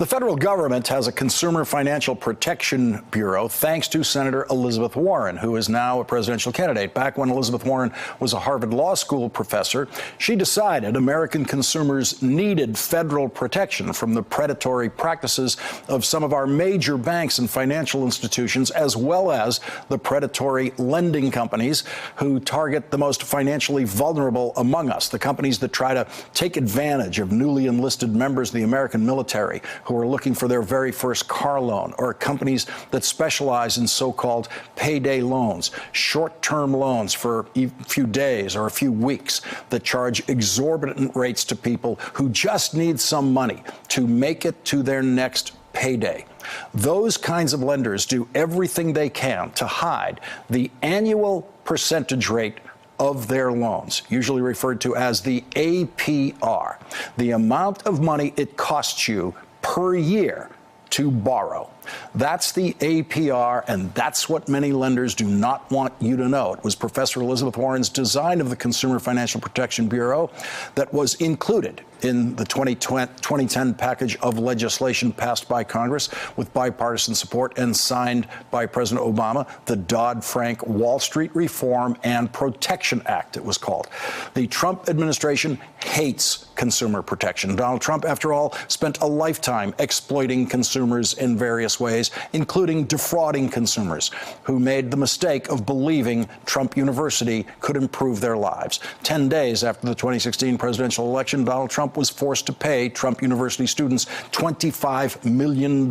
The federal government has a Consumer Financial Protection Bureau thanks to Senator Elizabeth Warren, who is now a presidential candidate. Back when Elizabeth Warren was a Harvard Law School professor, she decided American consumers needed federal protection from the predatory practices of some of our major banks and financial institutions, as well as the predatory lending companies who target the most financially vulnerable among us, the companies that try to take advantage of newly enlisted members of the American military who are looking for their very first car loan, or companies that specialize in so-called payday loans, short-term loans for a few days or a few weeks that charge exorbitant rates to people who just need some money to make it to their next payday. Those kinds of lenders do everything they can to hide the annual percentage rate of their loans, usually referred to as the APR, the amount of money it costs you per year to borrow. That's the APR, and that's what many lenders do not want you to know. It was Professor Elizabeth Warren's design of the Consumer Financial Protection Bureau that was included in the 2010 package of legislation passed by Congress with bipartisan support and signed by President Obama, the Dodd-Frank Wall Street Reform and Protection Act, it was called. The Trump administration hates consumer protection. Donald Trump, after all, spent a lifetime exploiting consumers in various ways, including defrauding consumers who made the mistake of believing Trump University could improve their lives. 10 days after the 2016 presidential election, Donald Trump was forced to pay Trump University students $25 million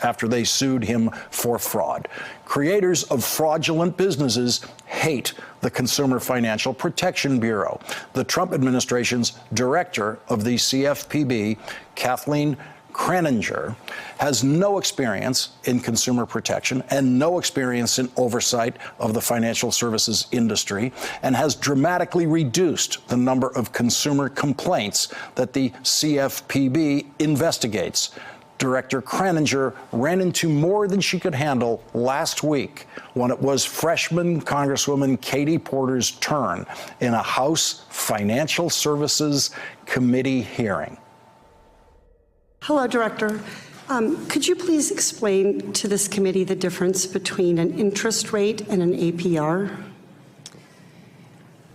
after they sued him for fraud. Creators of fraudulent businesses hate the Consumer Financial Protection Bureau. The Trump administration's director of the CFPB, Kathleen Kraninger, has no experience in consumer protection and no experience in oversight of the financial services industry, and has dramatically reduced the number of consumer complaints that the CFPB investigates. Director Kraninger ran into more than she could handle last week when it was freshman Congresswoman Katie Porter's turn in a House Financial Services Committee hearing. Hello, Director. Could you please explain to this committee the difference between an interest rate and an APR?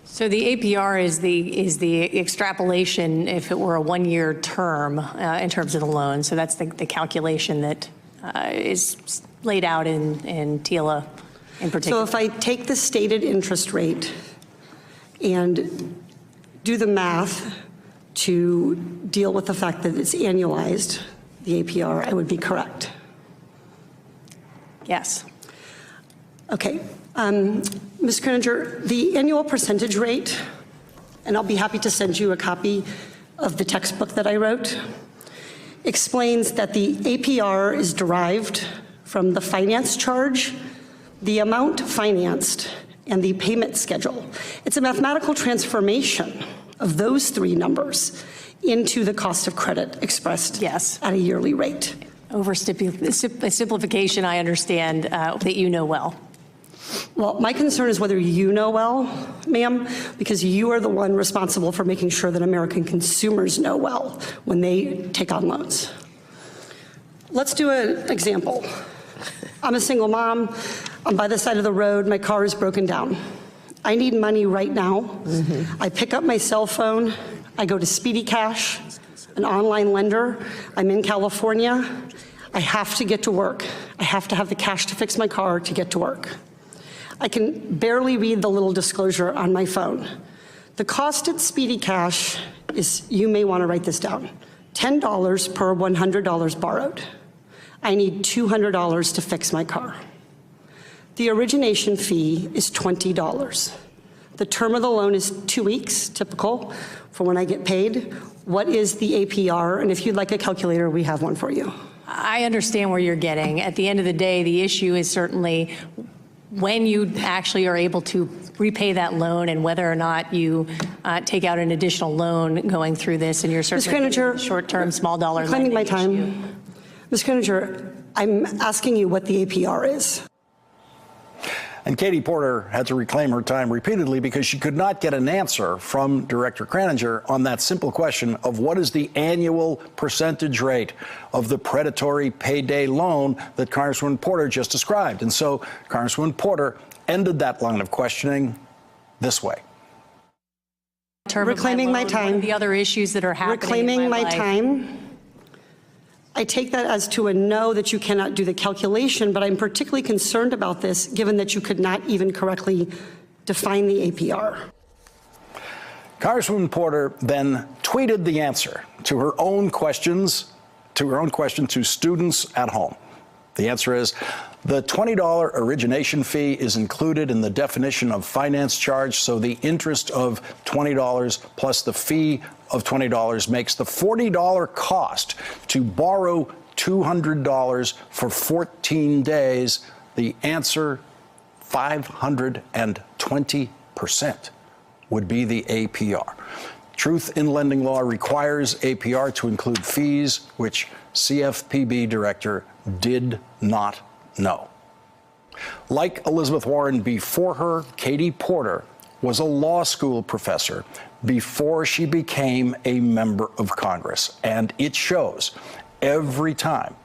So the APR is the extrapolation if it were a one-year term in terms of the loan. So that's the calculation that is laid out in TILA in particular. So if I take the stated interest rate and do the math to deal with the fact that it's annualized, the APR, I would be correct? Yes. Okay. Ms. Kraninger, the annual percentage rate, and I'll be happy to send you a copy of the textbook that I wrote, explains that the APR is derived from the finance charge, the amount financed, and the payment schedule. It's a mathematical transformation of those three numbers into the cost of credit expressed yes. at a yearly rate. Simplification, I understand, that you know well. Well, my concern is whether you know well, ma'am, because you are the one responsible for making sure that American consumers know well when they take on loans. Let's do an example. I'm a single mom. I'm by the side of the road. My car is broken down. I need money right now. I pick up my cell phone. I go to Speedy Cash, an online lender. I'm in California. I have to get to work. I have to have the cash to fix my car to get to work. I can barely read the little disclosure on my phone. The cost at Speedy Cash is, you may want to write this down, $10 per $100 borrowed. I need $200 to fix my car. The origination fee is $20. The term of the loan is 2 weeks, typical, for when I get paid. What is the APR? And if you'd like a calculator, we have one for you. I understand where you're getting. At the end of the day, the issue is certainly when you actually are able to repay that loan and whether or not you take out an additional loan going through this, and you're certainly short-term, small dollar lending my time. Ms. Kraninger, I'm asking you what the APR is. And Katie Porter had to reclaim her time repeatedly because she could not get an answer from Director Kraninger on that simple question of what is the annual percentage rate of the predatory payday loan that Congresswoman Porter just described. And so Congresswoman Porter ended that line of questioning this way. Reclaiming my One time. of the other issues that are happening Reclaiming in my life. time. I take that as to a no, that you cannot do the calculation, but I'm particularly concerned about this given that you could not even correctly define the APR. Congresswoman Porter then tweeted the answer to her own question to students at home. The answer is the $20 origination fee is included in the definition of finance charge, so the interest of $20 plus the fee of $20 makes the $40 cost to borrow $200 for 14 days. The answer, 520% would be the APR. Truth in lending law requires APR to include fees, which CFPB director did not know. Like Elizabeth Warren before her, Katie Porter was a law school professor before she became a member of Congress. And it shows every time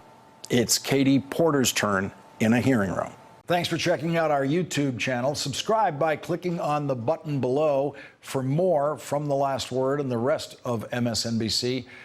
it's Katie Porter's turn in a hearing room. Thanks for checking out our YouTube channel. Subscribe by clicking on the button below for more from The Last Word and the rest of MSNBC.